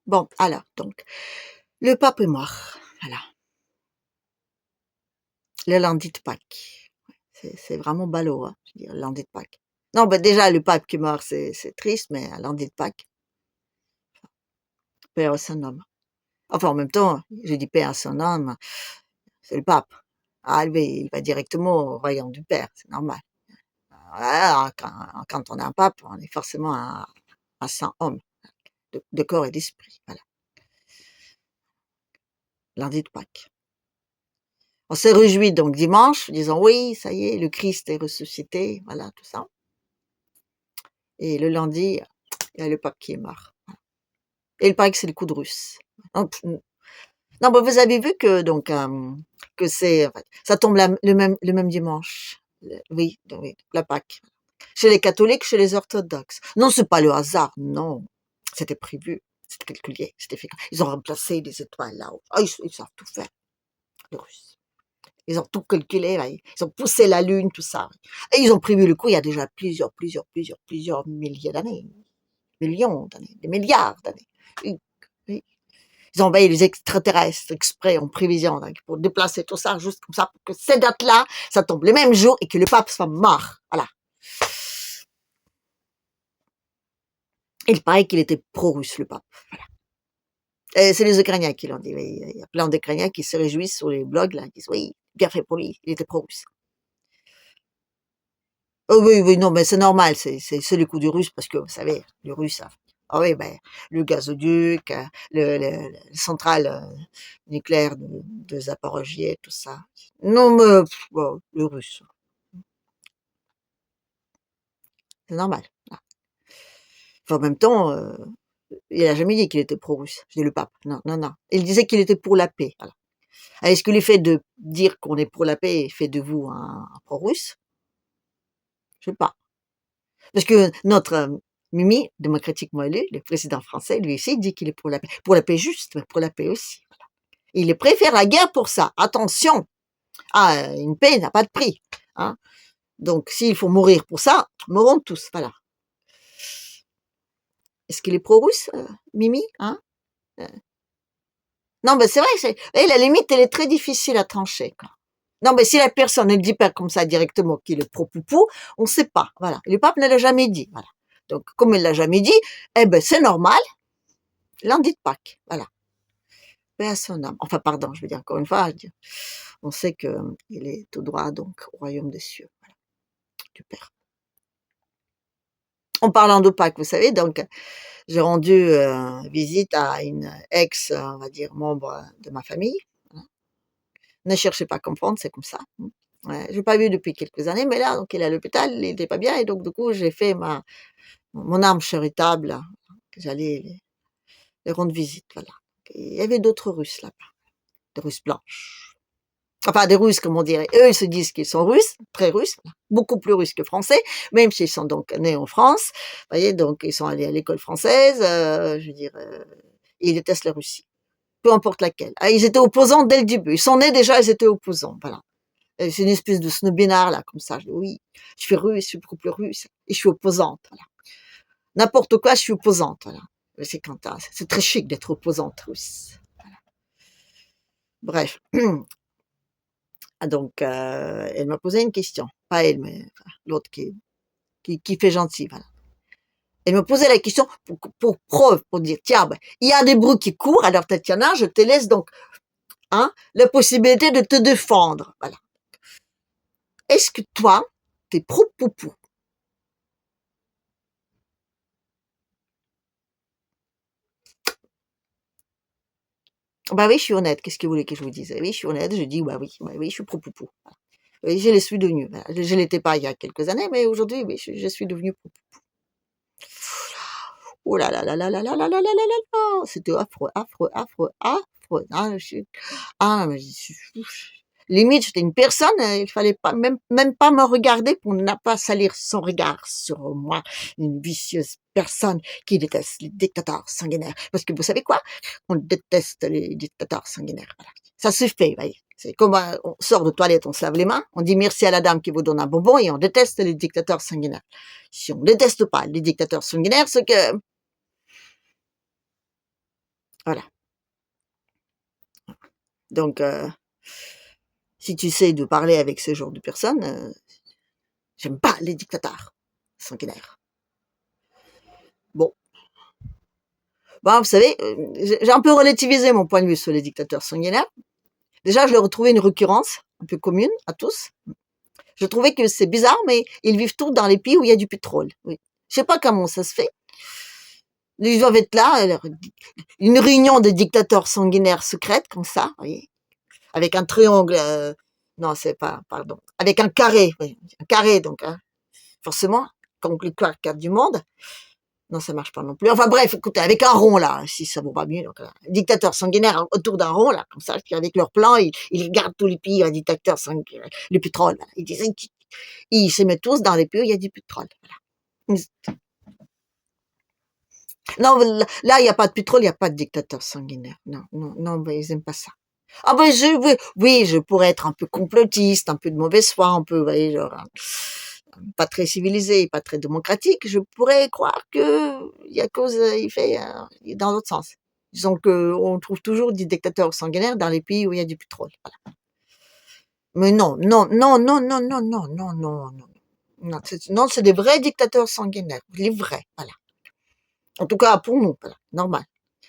Bon, alors, donc, le pape est mort. Voilà. Le lundi de Pâques. C'est vraiment ballot, hein, je veux dire, le lundi de Pâques. Non, bah déjà, le pape qui est mort, c'est triste, mais un lundi de Pâques, paix à son âme. Enfin, en même temps, je dis paix à son âme, c'est le pape. Ah, lui, il va directement au royaume du Père, c'est normal. Voilà, quand on est un pape, on est forcément un saint homme, de corps et d'esprit. Voilà, lundi de Pâques. On s'est réjouis donc dimanche, disant oui, ça y est, le Christ est ressuscité, voilà, tout ça. Et le lundi, il y a le pape qui est mort. Et il paraît que c'est le coup de russe. Non, bah, vous avez vu que donc que c'est en fait, ça tombe le même dimanche. Oui, oui, la Pâque. Chez les catholiques, chez les orthodoxes. Non, c'est pas le hasard, non. C'était prévu, c'était calculé, c'était fait. Ils ont remplacé les étoiles là-haut. Ah, ils savent tout faire, les Russes. Ils ont tout calculé, là. Ils ont poussé la Lune, tout ça. Et ils ont prévu le coup il y a déjà plusieurs milliers d'années. Millions d'années, des milliards d'années. Oui, oui. Ils ont envoyé les extraterrestres exprès en prévision pour déplacer tout ça juste comme ça pour que ces dates-là, ça tombe le même jour et que le pape soit mort. Voilà. Il paraît qu'il était pro-russe, le pape. Voilà. Et c'est les Ukrainiens qui l'ont dit. Il y a plein d'Ukrainiens qui se réjouissent sur les blogs, là, qui disent oui, bien fait pour lui, il était pro-russe. Oh oui, oui, non, mais c'est normal, c'est le coup du russe parce que vous savez, les Russes, ah oui, ben, le gazoduc, le centrale nucléaire de Zaporogie, tout ça. Non, mais bon, le russe, c'est normal. Ah. Enfin, en même temps, il a jamais dit qu'il était pro-russe, c'est le pape. Non, non, non. Il disait qu'il était pour la paix. Voilà. Est-ce que le fait de dire qu'on est pour la paix fait de vous un pro-russe? Je sais pas. Parce que notre Mimi, démocratiquement élu, le président français, lui aussi, dit qu'il est pour la paix juste, mais pour la paix aussi. Voilà. Il préfère la guerre pour ça. Attention, une paix n'a pas de prix. Hein. Donc, s'il faut mourir pour ça, mourons tous. Voilà. Est-ce qu'il est pro-russe, Mimi hein euh, Non, mais c'est vrai, la limite, elle est très difficile à trancher. Quoi. Non, mais si la personne ne dit pas comme ça directement qu'il est pro-poupou, on ne sait pas. Voilà. Le pape ne l'a jamais dit. Voilà. Donc, comme il l'a jamais dit, eh ben, c'est normal. Lundi de Pâques, voilà. Paix à son âme. Enfin, pardon, je veux dire encore une fois, on sait qu'il est tout droit donc au royaume des cieux, voilà, du Père. En parlant de Pâques, vous savez, donc j'ai rendu visite à une ex, on va dire, membre de ma famille. Voilà. Ne cherchez pas à comprendre, c'est comme ça. Ouais, je l'ai pas vu depuis quelques années, mais là, donc il est à l'hôpital, il n'était pas bien, et donc du coup, j'ai fait mon arme charitable, que j'allais les rendre visite, voilà. Et il y avait d'autres Russes là-bas, des Russes blanches. Enfin, des Russes, comme on dirait. Eux, ils se disent qu'ils sont russes, très russes, beaucoup plus russes que français, même s'ils sont donc nés en France. Vous voyez, donc ils sont allés à l'école française, je veux dire, ils détestent la Russie, peu importe laquelle. Ah, ils étaient opposants dès le début. Ils sont nés déjà, ils étaient opposants, voilà. C'est une espèce de snobinard, là, comme ça. Je dis, oui, je suis russe, je suis beaucoup plus russe, et je suis opposante, voilà. N'importe quoi, je suis opposante, voilà. C'est très chic d'être opposante russe. Bref. Donc, elle m'a posé une question. Pas elle, mais enfin, l'autre qui fait gentil, voilà. Elle me posait la question pour preuve, pour dire, tiens, ben, il y a des bruits qui courent, alors Tatiana, je te laisse donc la possibilité de te défendre. Voilà. Est-ce que toi, t'es pro-poupou? Bah oui, je suis honnête. Qu'est-ce que vous voulez que je vous dise? Oui, je suis honnête. Je dis, bah oui, je suis pro-poupou. Voilà. Oui, je le suis devenue. Voilà. Je ne l'étais pas il y a quelques années, mais aujourd'hui, oui, je suis devenue pro-poupou. Oh là là là là là là là là là là là là! C'était affreux, affreux, affreux, affreux. Ah, mais limite, j'étais une personne, il fallait pas même pas me regarder pour ne pas salir son regard sur moi, une vicieuse personne qui déteste les dictateurs sanguinaires. Parce que vous savez quoi? On déteste les dictateurs sanguinaires. Voilà. Ça se fait, voyez. C'est comme on sort de toilette, on se lave les mains, on dit merci à la dame qui vous donne un bonbon et on déteste les dictateurs sanguinaires. Si on déteste pas les dictateurs sanguinaires, c'est que Voilà. Donc, si tu sais de parler avec ce genre de personnes, j'aime pas les dictateurs sanguinaires. Bon. Bon, vous savez, j'ai un peu relativisé mon point de vue sur les dictateurs sanguinaires. Déjà, je leur ai trouvé une récurrence un peu commune à tous. Je trouvais que c'est bizarre, mais ils vivent tous dans les pays où il y a du pétrole. Oui. Je sais pas comment ça se fait. Ils doivent être là, une réunion de dictateurs sanguinaires secrètes, comme ça, vous voyez, avec un triangle, non, c'est pas, pardon, avec un carré, oui, un carré, donc, hein, forcément, comme les quatre du monde. Non, ça marche pas non plus. Enfin bref, écoutez, avec un rond là, si ça vaut pas mieux. Donc, dictateurs sanguinaires autour d'un rond là, comme ça, avec leur plan, ils regardent tous les pays, un dictateur sanguinaire, le pétrole. Voilà. Ils disent, ils se mettent tous dans les pays où il y a du pétrole. Voilà. Non, là, il n'y a pas de pétrole, il n'y a pas de dictateur sanguinaire. Non, non, non, ben, ils aiment pas ça. Ah ben, oui, je pourrais être un peu complotiste, un peu de mauvaise foi, un peu, vous voyez, genre, pas très civilisé, pas très démocratique. Je pourrais croire que il y a cause, il fait dans l'autre sens. Disons que on trouve toujours des dictateurs sanguinaires dans les pays où il y a du pétrole. Voilà. Mais non, non, non, non, non, non, non, non, non, non. Non, c'est des vrais dictateurs sanguinaires, les vrais, voilà. En tout cas, pour nous, voilà, normal.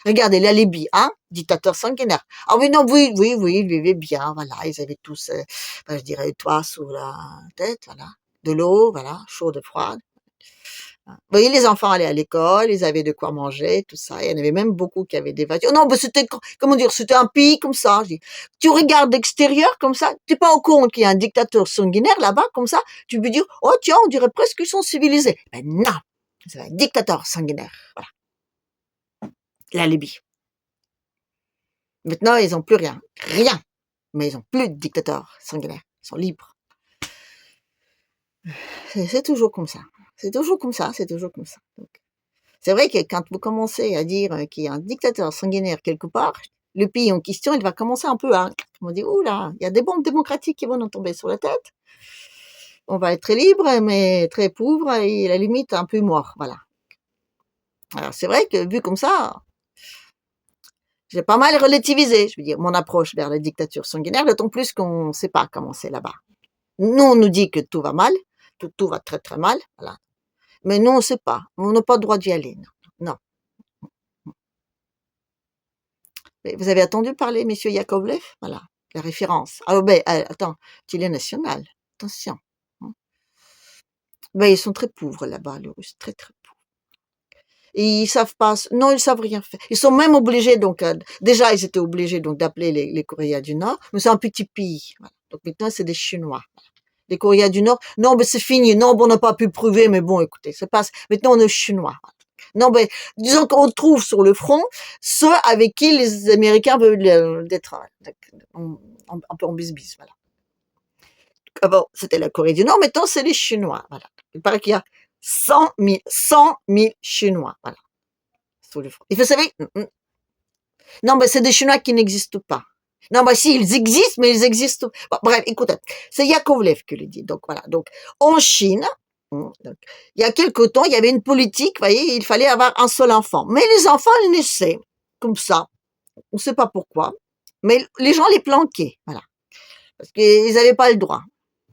Regardez, la Libye, hein, dictateur sanguinaire. Ah oui, non, oui, oui, oui, ils vivaient bien, voilà, ils avaient tous, je dirais, toi sous la tête, voilà, de l'eau, voilà, chaude, froide. Vous voyez, les enfants allaient à l'école, ils avaient de quoi manger, tout ça. Il y en avait même beaucoup qui avaient des voitures. Non, mais c'était, comment dire, c'était un pays comme ça. Je dis. Tu regardes d'extérieur comme ça, t'es pas au courant qu'il y a un dictateur sanguinaire là-bas, comme ça, tu peux dire, oh tiens, on dirait presque qu'ils sont civilisés. Ben non, c'est un dictateur sanguinaire. Voilà, la Libye. Maintenant, ils ont plus rien. Rien. Mais ils ont plus de dictateurs sanguinaires. Ils sont libres. C'est toujours comme ça. C'est toujours comme ça, c'est toujours comme ça. Donc, c'est vrai que quand vous commencez à dire qu'il y a un dictateur sanguinaire quelque part, le pays en question, il va commencer un peu à, on dit, oula, il y a des bombes démocratiques qui vont nous tomber sur la tête. On va être très libre, mais très pauvre et à la limite un peu mort, voilà. Alors c'est vrai que vu comme ça, j'ai pas mal relativisé, je veux dire, mon approche vers la dictature sanguinaire, d'autant plus qu'on ne sait pas comment c'est là-bas. Nous, on nous dit que tout va mal, tout va très très mal, voilà. Mais nous, on ne sait pas, on n'a pas le droit d'y aller, non. Non. Vous avez entendu parler, messieurs Yakovlev? Voilà, la référence. Ah ben, attends, il est national, attention. Hein. Ben, ils sont très pauvres là-bas, les Russes, très très pauvres. Et ils savent pas, non, ils savent rien faire. Ils sont même obligés, donc, déjà, ils étaient obligés donc d'appeler les Coréens du Nord, mais c'est un petit pays. Voilà. Donc maintenant, c'est des Chinois. Les Coréens du Nord, non, mais c'est fini. Non, bon, on n'a pas pu prouver, mais bon, écoutez, ça passe. Maintenant, on est Chinois. Non, ben, disons qu'on trouve sur le front ceux avec qui les Américains veulent être un peu en bisbis, voilà. Avant, c'était la Corée du Nord, maintenant, c'est les Chinois, voilà. Il paraît qu'il y a 100 000 Chinois, voilà, sur le front. Et vous savez, non, mais c'est des Chinois qui n'existent pas. Non, bah si, ils existent, mais ils existent. Bon, bref, écoutez, c'est Yakovlev qui le dit. Donc voilà. Donc en Chine, donc, il y a quelque temps, il y avait une politique, vous voyez, il fallait avoir un seul enfant. Mais les enfants, ils naissaient comme ça. On ne sait pas pourquoi. Mais les gens les planquaient, voilà, parce qu'ils n'avaient pas le droit.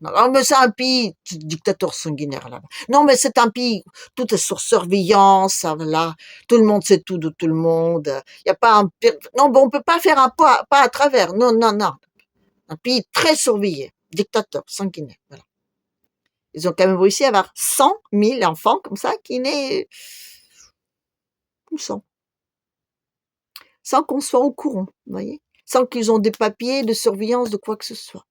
Non, mais c'est un pays dictateur sanguinaire là-bas. Non, mais c'est un pays, tout est sur surveillance, voilà. Tout le monde sait tout de tout le monde. Il y a pas un, non, mais on peut pas faire un pas à travers. Non, non, non. Un pays très surveillé, dictateur sanguinaire, voilà. Ils ont quand même réussi à avoir 100 000 enfants comme ça qui naissent comme ça, sans qu'on soit au courant, vous voyez, sans qu'ils ont des papiers de surveillance de quoi que ce soit.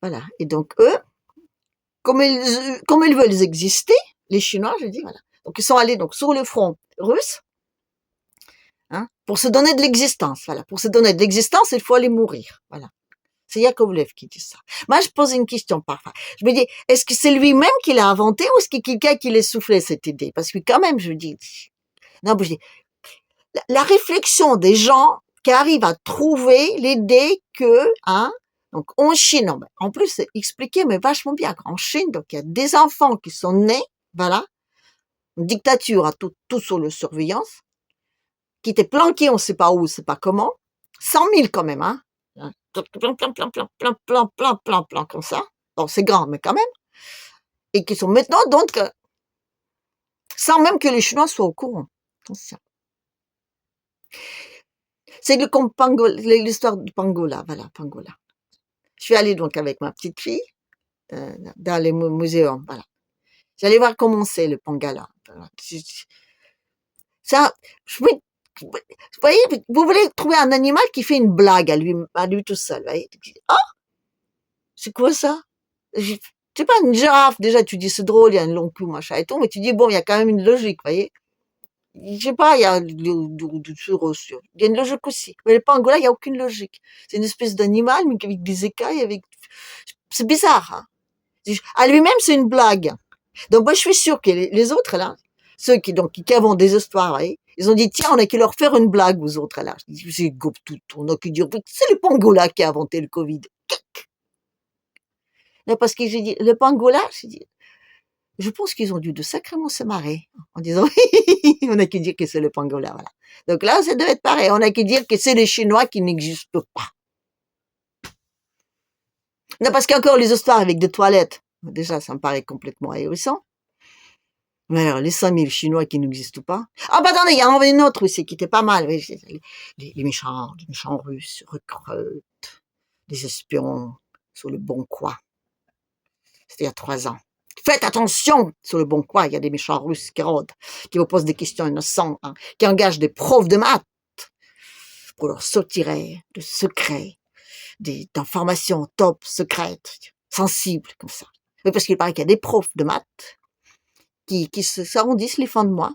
Voilà. Et donc eux, comme ils veulent exister, les Chinois, je dis, voilà. Donc ils sont allés donc sur le front russe, hein, pour se donner de l'existence. Voilà. Pour se donner de l'existence, il faut aller mourir. Voilà. C'est Yakovlev qui dit ça. Moi, je pose une question parfois. Je me dis, est-ce que c'est lui-même qui l'a inventé ou est-ce qu'il y a quelqu'un qui l'a soufflé cette idée? Parce que quand même, je dis, non, je dis, la réflexion des gens qui arrivent à trouver l'idée que, hein, donc en Chine, en plus c'est expliqué mais vachement bien. En Chine, donc il y a des enfants qui sont nés, voilà, une dictature à tout sous le surveillance, qui étaient planqués, on ne sait pas où, on ne sait pas comment, 100 000 quand même, hein, plein, plein, plein, plein, plein, plein, plein, plein, plein, comme ça. Bon, c'est grand, mais quand même. Et qui sont maintenant, donc, sans même que les Chinois soient au courant. Attention. C'est l'histoire du pangolin, voilà, pangolin. Je suis allée donc avec ma petite fille dans les muséums, voilà. J'allais voir comment c'est le pangolin. Voilà. Ça, vous voyez, vous voulez trouver un animal qui fait une blague à lui tout seul. Vous voyez. Ah, c'est quoi ça? C'est pas une girafe, déjà tu dis c'est drôle, il y a un long cou, machin et tout, mais tu dis bon, il y a quand même une logique, vous voyez. Je sais pas, il y a une logique aussi. Mais le pangolin, il y a aucune logique. C'est une espèce d'animal, mais avec des écailles, c'est bizarre, hein. À lui-même, c'est une blague. Donc moi, je suis sûre que les autres, là, ceux qui avont des histoires, vous voyez, ils ont dit, tiens, on a qu'à leur faire une blague aux autres, là. Je dis, c'est gobe tout, on a qu'à dire, c'est le pangolin qui a inventé le Covid. Non, parce que j'ai dit, le pangolin, j'ai dit, je pense qu'ils ont dû de sacrément se marrer en disant, on a qu'à dire que c'est le pangolin, voilà. Donc là, ça devait être pareil. On a qu'à dire que c'est les Chinois qui n'existent pas. Non, parce qu'encore les histoires avec des toilettes, déjà, ça me paraît complètement ahurissant. Mais alors, les 5000 Chinois qui n'existent pas. Ah, bah, attendez, il y en avait une autre aussi qui était pas mal. Oui, les méchants Russes recrutent des espions sur le Bon Coin. C'était il y a 3 ans. Faites attention sur le Bon Coin, il y a des méchants Russes qui rôdent, qui vous posent des questions innocentes, hein, qui engagent des profs de maths pour leur sortir de secrets, d'informations top, secrètes, sensibles, comme ça. Oui, parce qu'il paraît qu'il y a des profs de maths qui s'arrondissent les fins de mois,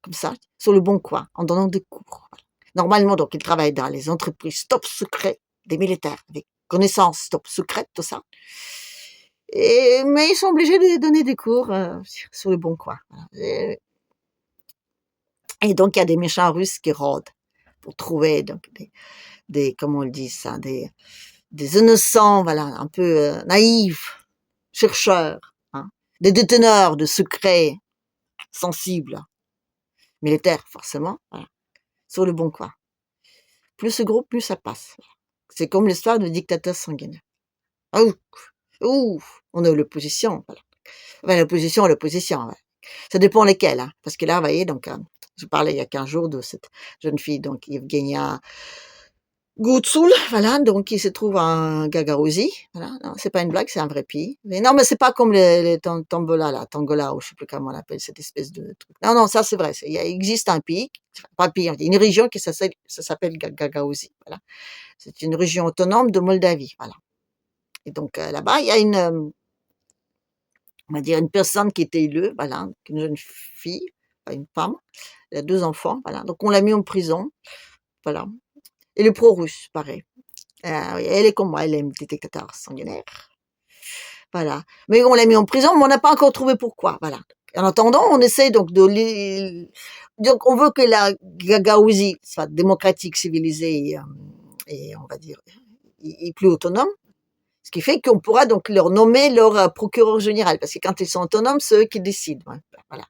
comme ça, sur le Bon Coin, en donnant des cours. Voilà. Normalement, donc, ils travaillent dans les entreprises top secrets des militaires, avec connaissances top secrètes, tout ça. Mais ils sont obligés de donner des cours sur le Bon Coin. Voilà. Et donc, il y a des méchants Russes qui rôdent pour trouver donc, comment on le dit ça, des innocents, voilà, un peu naïfs, chercheurs, hein, des déteneurs de secrets sensibles, militaires forcément, voilà, sur le Bon Coin. Plus ce groupe, plus ça passe. C'est comme l'histoire du dictateur sanguinaire. On est l'opposition, voilà. Enfin, l'opposition, voilà. Ça dépend lesquels, hein, parce que là, vous voyez, donc, je parlais il y a 15 jours de cette jeune fille, donc Evgenia Goutsoul, voilà, donc qui se trouve en Gagaouzie, voilà, non, c'est pas une blague, c'est un vrai pays. Mais non, mais c'est pas comme les Tombola, là, Tangola, ou je sais plus comment on appelle cette espèce de truc. Non, ça c'est vrai, il existe un pays, pas un pays, une région qui s'appelle Gagaouzie, voilà. C'est une région autonome de Moldavie, voilà. Et donc là-bas, il y a on va dire une personne qui était élue, voilà, une jeune fille, pas une femme, elle a 2 enfants, voilà. Donc on l'a mis en prison, voilà. Et le pro-russe, pareil. Oui, elle est comme moi, elle aime les dictateurs sanguinaires. Voilà. Mais on l'a mis en prison, mais on n'a pas encore trouvé pourquoi. Voilà. En attendant, on essaie donc donc on veut que la Gagaouzie soit démocratique, civilisée et on va dire et plus autonome. Ce qui fait qu'on pourra donc leur nommer leur procureur général, parce que quand ils sont autonomes, c'est eux qui décident. Voilà.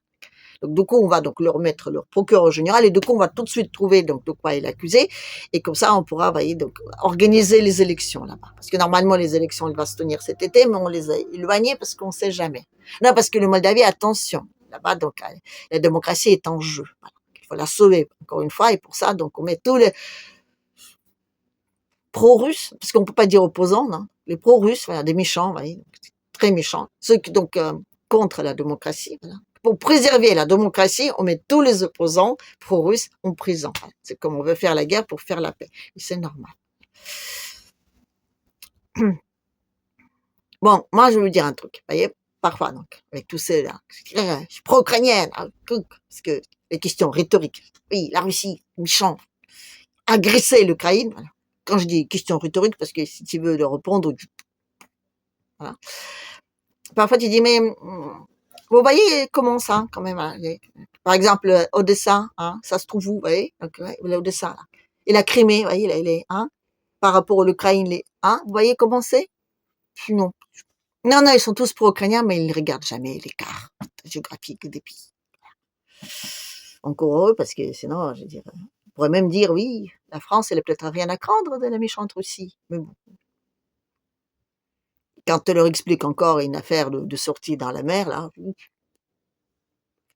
Donc, du coup, on va donc leur mettre leur procureur général et du coup, on va tout de suite trouver donc de quoi il est accusé et comme ça, on pourra, voyez, donc organiser les élections là-bas. Parce que normalement, les élections, elles vont se tenir cet été, mais on les a éloignées parce qu'on ne sait jamais. Non, parce que le Moldavie, attention, là-bas, donc la démocratie est en jeu. Voilà. Il faut la sauver encore une fois et pour ça, donc on met tous les pro-russes, parce qu'on ne peut pas dire opposants, non, les pro-russes, voilà, des méchants, voyez, très méchants, ceux qui donc contre la démocratie, voilà. Pour préserver la démocratie, on met tous les opposants pro-russes en prison. C'est comme on veut faire la guerre pour faire la paix. Et c'est normal. Bon, moi, je vais vous dire un truc. Vous voyez, parfois, donc, avec tous ces là, je suis pro-ukrainienne, parce que les questions rhétoriques. Oui, la Russie, méchant, agresser l'Ukraine. Voilà. Quand je dis question rhétorique, parce que si tu veux le répondre, voilà. Parfois, tu dis, mais vous voyez comment ça, quand même, hein, par exemple, Odessa, hein, ça se trouve où, vous voyez, donc, ouais, Odessa, là. Et la Crimée, vous voyez, hein, par rapport à l'Ukraine, hein, vous voyez comment c'est? Non. Non, ils sont tous pro-ukrainiens, mais ils ne regardent jamais les cartes géographiques des pays. Encore heureux, parce que sinon, je veux dire, pourrait même dire, oui, la France, elle a peut-être rien à craindre de la méchante Russie. Mais bon, quand elle leur explique encore une affaire de sortie dans la mer, là, de toute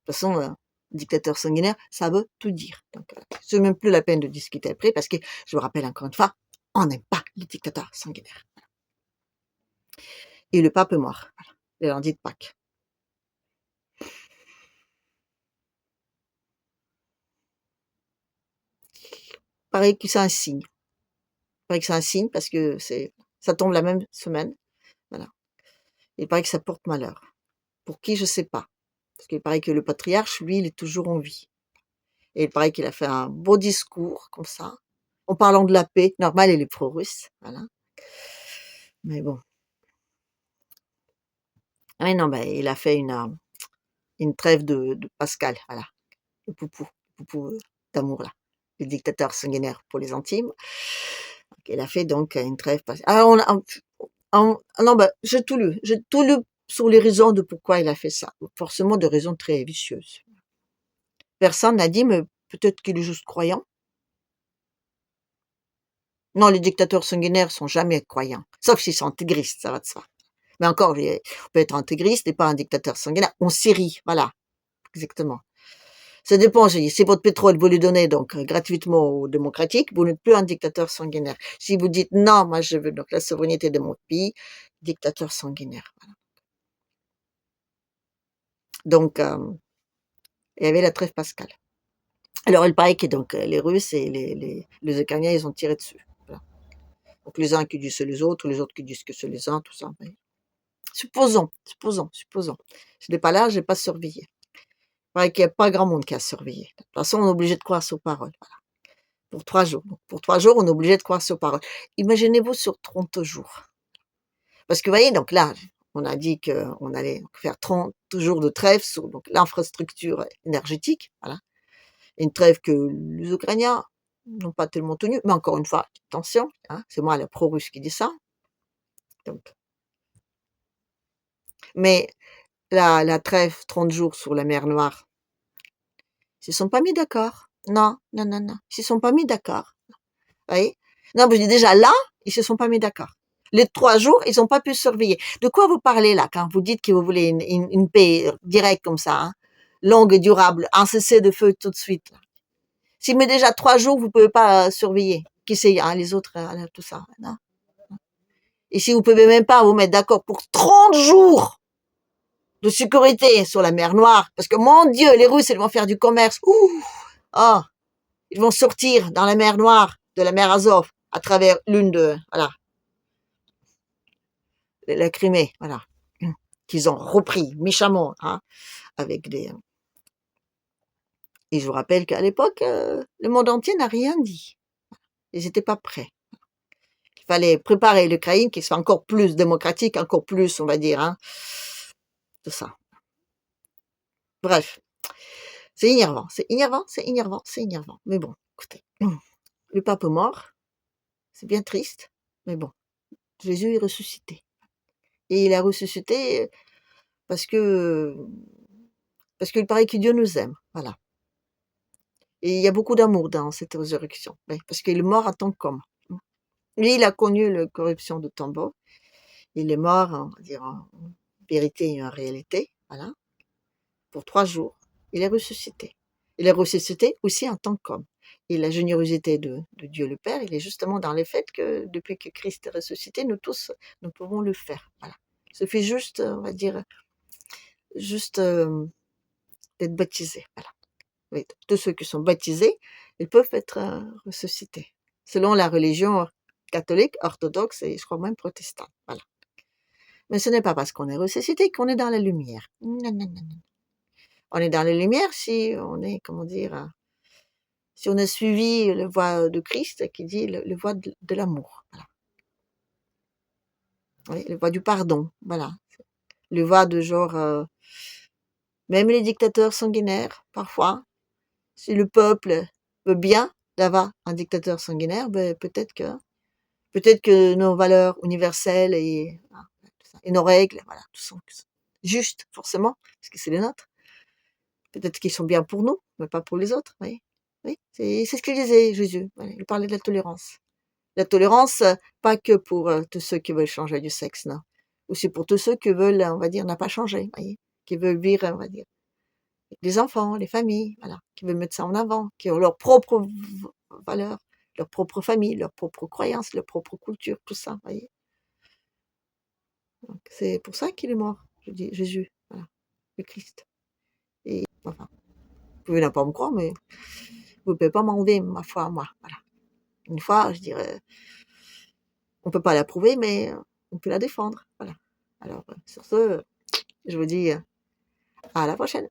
façon, dictateur sanguinaire, ça veut tout dire. Donc, c'est même plus la peine de discuter après, parce que, je vous rappelle encore une fois, on n'aime pas les dictateurs sanguinaires. Et le pape est mort, voilà, le lundi de Pâques. Pareil que c'est un signe. Pareil que c'est un signe, parce que ça tombe la même semaine. Voilà. Il paraît que ça porte malheur. Pour qui, je sais pas. Parce qu'il paraît que le patriarche, lui, il est toujours en vie. Et il paraît qu'il a fait un beau discours, comme ça, en parlant de la paix. Normal, il est pro-russe, voilà. Mais bon. Ah mais non, ben, il a fait une trêve de Pascal, voilà. Le poupou d'amour, là. Le dictateur sanguinaire pour les intimes. Donc, il a fait donc une trêve Pascal. Non, ben, j'ai tout lu. J'ai tout lu sur les raisons de pourquoi il a fait ça. Forcément, de raisons très vicieuses. Personne n'a dit, mais peut-être qu'il est juste croyant. Non, les dictateurs sanguinaires sont jamais croyants, sauf s'ils sont intégristes, ça va de soi. Mais encore, on peut être intégriste et pas un dictateur sanguinaire. On Syrie, voilà, exactement. Ça dépend, j'ai dit, si votre pétrole, vous le donnez donc gratuitement aux démocratiques, vous n'êtes plus un dictateur sanguinaire. Si vous dites non, moi je veux donc la souveraineté de mon pays, dictateur sanguinaire. Voilà. Donc, il y avait la trêve Pascal. Alors, il paraît que donc les Russes et les Ukrainiens, ils ont tiré dessus. Voilà. Donc, les uns qui disent c'est les autres qui disent que c'est les uns, tout ça. Mais supposons. Je n'ai pas là, je n'ai pas surveillé. Il paraît qu'il n'y a pas grand monde qui a surveillé. De toute façon, on est obligé de croire sur parole. Voilà. Pour 3 jours. Donc, pour 3 jours, on est obligé de croire sur parole. Imaginez-vous sur 30 jours. Parce que vous voyez, donc là, on a dit qu'on allait faire 30 jours de trêve sur donc, l'infrastructure énergétique. Voilà. Une trêve que les Ukrainiens n'ont pas tellement tenue. Mais encore une fois, attention, hein, c'est moi la pro-russe qui dit ça. Donc. Mais la trêve 30 jours sur la mer Noire, ils se sont pas mis d'accord. Non. Ils se sont pas mis d'accord. Vous voyez? Non, mais je dis déjà là, ils se sont pas mis d'accord. Les 3 jours, ils ont pas pu surveiller. De quoi vous parlez là, quand vous dites que vous voulez une paix directe comme ça, hein, longue et durable, un cessez-le-feu tout de suite, là. Si mais déjà 3 jours, vous pouvez pas surveiller. Qui c'est, hein, les autres, tout ça, non? Et si vous pouvez même pas vous mettre d'accord pour 30 jours de sécurité sur la mer Noire, parce que mon Dieu, les Russes, ils vont faire du commerce. Ouh, oh, ils vont sortir dans la mer Noire, de la mer Azov, à travers voilà, la Crimée, voilà, qu'ils ont repris méchamment, hein, avec des. Et je vous rappelle qu'à l'époque, le monde entier n'a rien dit. Ils n'étaient pas prêts. Il fallait préparer l'Ukraine, qui soit encore plus démocratique, encore plus, on va dire, hein, tout ça. Bref, c'est énervant. Mais bon, écoutez, le pape est mort, c'est bien triste, mais bon, Jésus est ressuscité. Et il a ressuscité parce que parce qu'il paraît que Dieu nous aime, voilà. Et il y a beaucoup d'amour dans cette résurrection, oui, parce qu'il est mort en tant qu'homme. Lui, il a connu la corruption de tombeau. Il est mort, on va dire, en vérité et en réalité, voilà, pour 3 jours. Il est ressuscité. Il est ressuscité aussi en tant qu'homme. Et la générosité de Dieu le Père, il est justement dans le fait que depuis que Christ est ressuscité, nous tous, nous pouvons le faire. Voilà. Il suffit juste, on va dire, juste d'être baptisé. Voilà. Oui, tous ceux qui sont baptisés, ils peuvent être ressuscités. Selon la religion catholique, orthodoxe et je crois même protestante. Voilà. Mais ce n'est pas parce qu'on est ressuscité qu'on est dans la lumière. Non. On est dans la lumière si on est, comment dire, si on a suivi la voie de Christ qui dit le voie de l'amour. Voilà. Oui, le voie du pardon. Voilà. Le voie de genre, même les dictateurs sanguinaires, parfois, si le peuple veut bien d'avoir un dictateur sanguinaire, ben peut-être que nos valeurs universelles et nos règles, voilà, tout sont justes, forcément, parce que c'est les nôtres. Peut-être qu'ils sont bien pour nous, mais pas pour les autres, vous voyez. Oui, c'est ce qu'il disait Jésus, voilà, il parlait de la tolérance. La tolérance, pas que pour, tous ceux qui veulent changer du sexe, non. Aussi pour tous ceux qui veulent, on va dire, ne pas changer, voyez? Qui veulent vivre, on va dire, les enfants, les familles, voilà, qui veulent mettre ça en avant, qui ont leurs propres valeurs, leur propre famille, leurs propres croyances, leur propre culture, tout ça, voyez? Donc c'est pour ça qu'il est mort, je dis Jésus, voilà, le Christ et enfin, vous pouvez ne pas me croire, mais vous pouvez pas m'enlever ma foi à moi, voilà. Une fois, je dirais, on peut pas la prouver, mais on peut la défendre, voilà. Alors, sur ce, je vous dis, à la prochaine.